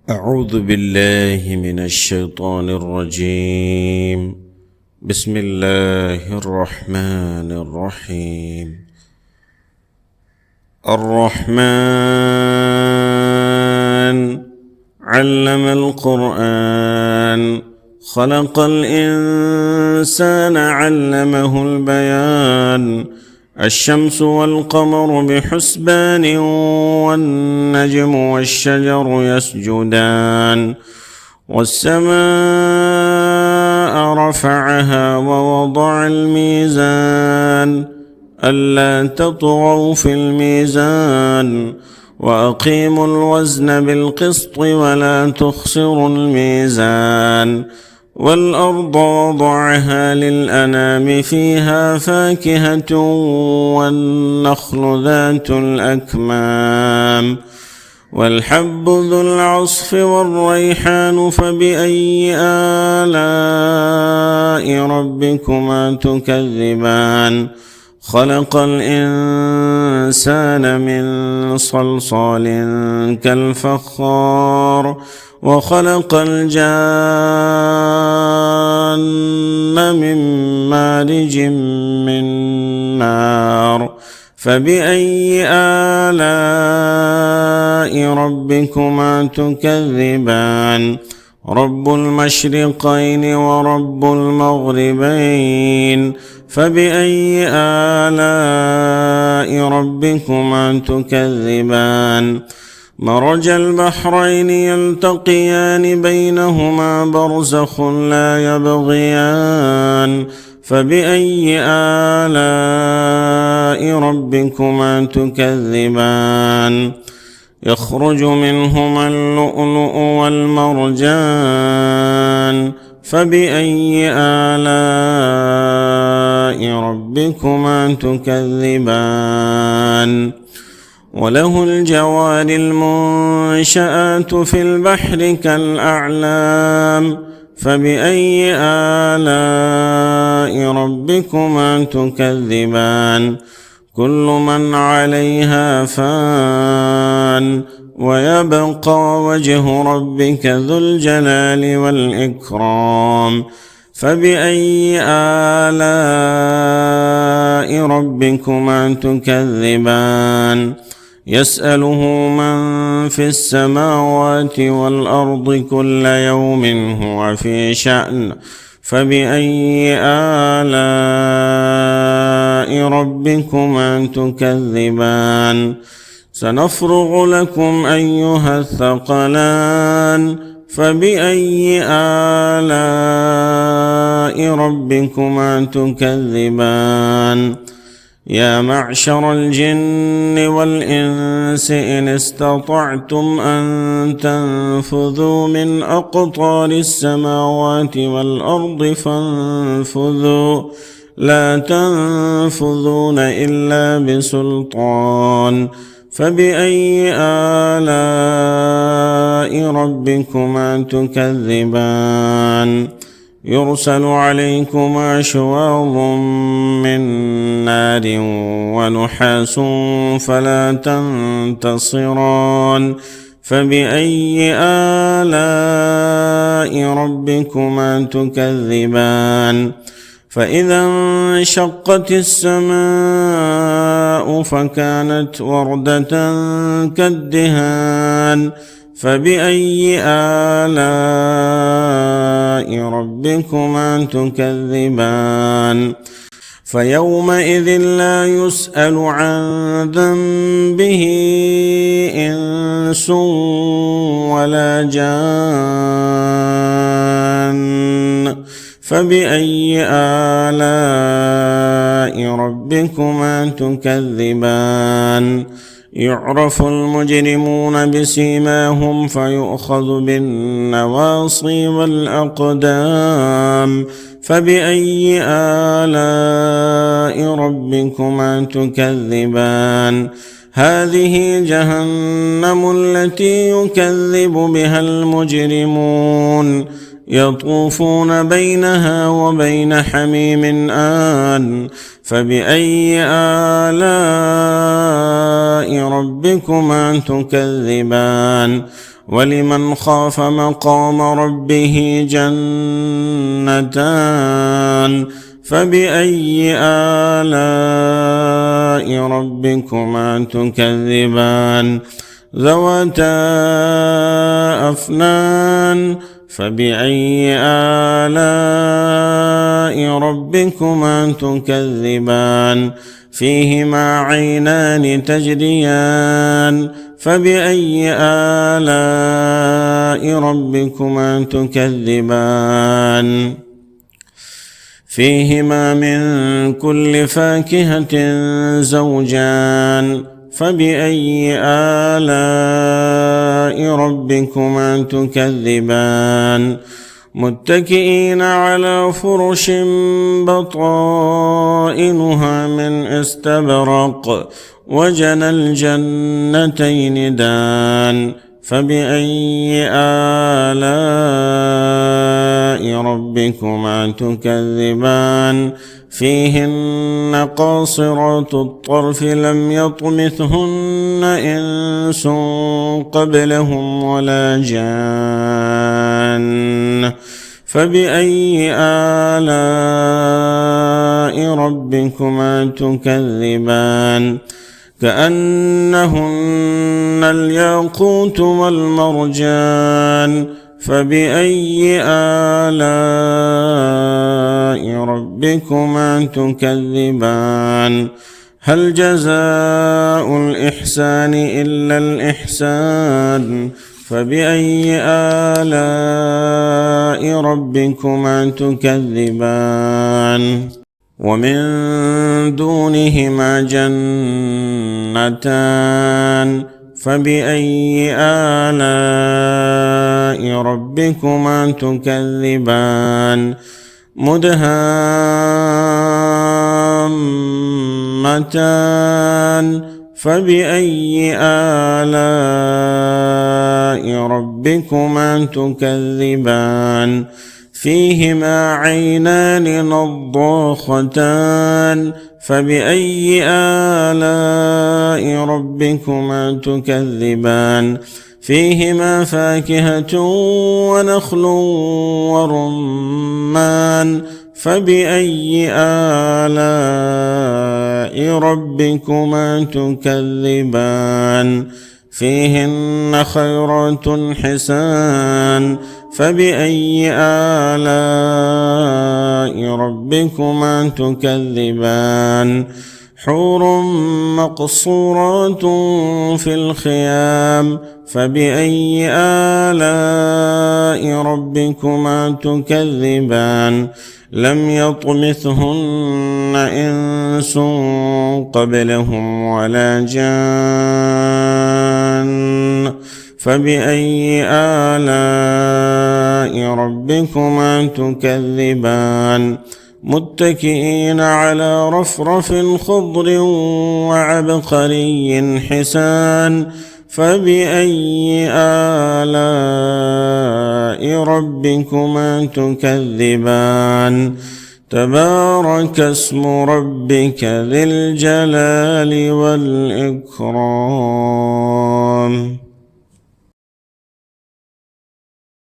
أعوذ بالله من الشيطان الرجيم. بسم الله الرحمن الرحيم. الرحمن علم القرآن، خلق الإنسان علمه البيان. الشمس والقمر بحسبان، والنجم والشجر يسجدان. والسماء رفعها ووضع الميزان، ألا تطغوا في الميزان، وأقيموا الوزن بالقسط ولا تخسروا الميزان. والأرض وضعها للأنام، فيها فاكهة والنخل ذات الأكمام، والحب ذو العصف والريحان. فبأي آلاء ربكما تكذبان؟ خلق الإنسان من صلصال كالفخار، وخلق الجان من مارج من نار. فبأي آلاء ربكما تكذبان؟ رب المشرقين ورب المغربين. فبأي آلاء ربكما تكذبان؟ مرج البحرين يلتقيان، بينهما برزخ لا يبغيان. فبأي آلاء ربكما تكذبان؟ يخرج منهما اللؤلؤ والمرجان. فبأي آلاء ربكما تكذبان؟ وله الجوار المنشآت في البحر كالأعلام. فبأي آلاء ربكما تكذبان؟ كل من عليها فان، ويبقى وجه ربك ذو الجلال والإكرام. فبأي آلاء ربكما تكذبان؟ يسأله من في السماوات والأرض كل يوم هو في شأن. فبأي آلاء ربكما تكذبان؟ سنفرغ لكم أيها الثقلان. فبأي آلاء ربكما تكذبان؟ يا معشر الجن والإنس إن استطعتم أن تنفذوا من أقطار السماوات والأرض فانفذوا، لا تنفذون إلا بسلطان. فبأي آلاء ربكما تكذبان؟ يرسل عليكما شواظ من نار ونحاس فلا تنتصران. فبأي آلاء ربكما تكذبان؟ فإذا انشقت السماء فكانت وردة كالدهان. فبأي آلاء ربكما تكذبان؟ فيومئذ لا يسأل عن ذنبه إنس ولا جان. فبأي آلاء ربكما تكذبان؟ يعرف المجرمون بسيماهم فيؤخذ بالنواصي والأقدام. فبأي آلاء ربكما تكذبان؟ هذه جهنم التي يكذب بها المجرمون. يطوفون بينها وبين حميم آن فبأي آلاء ربكما تكذبان ولمن خاف مقام ربه جنتان فبأي آلاء ربكما تكذبان ذواتا أفنان فبأي آلاء ربكما تكذبان فيهما عينان تجريان فبأي آلاء ربكما تكذبان فيهما من كل فاكهة زوجان فبأي آلاء ربكما تكذبان متكئين على فرش بطائنها من استبرق وجنى الجنتين دان فبأي آلاء ربكما تكذبان فيهن قاصرات الطرف لم يطمثهن إنس قبلهم ولا جان فبأي آلاء ربكما تكذبان كأنهن الياقوت والمرجان فبأي آلاء ربكما تكذبان هل جزاء الإحسان إلا الإحسان فبأي آلاء ربكما تكذبان ومن دونهما جنتان فبأي آلاء ربكما تكذبان مدهامتان فبأي آلاء ربكما تكذبان فيهما عينان نضاختان فبأي آلاء ربكما تكذبان فيهما فاكهة ونخل ورمان فبأي آلاء ربكما تكذبان فيهن خيرات حسان فبأي آلاء ربكما تكذبان حور مقصورات في الخيام فبأي آلاء ربكما تكذبان لم يطمثهن إنس قبلهم ولا جان فبأي آلاء ربكما تكذبان متكئين على رفرف خضر وعبقري حسان فبأي آلاء ربكما تكذبان تبارك اسم ربك ذي الجلال والإكرام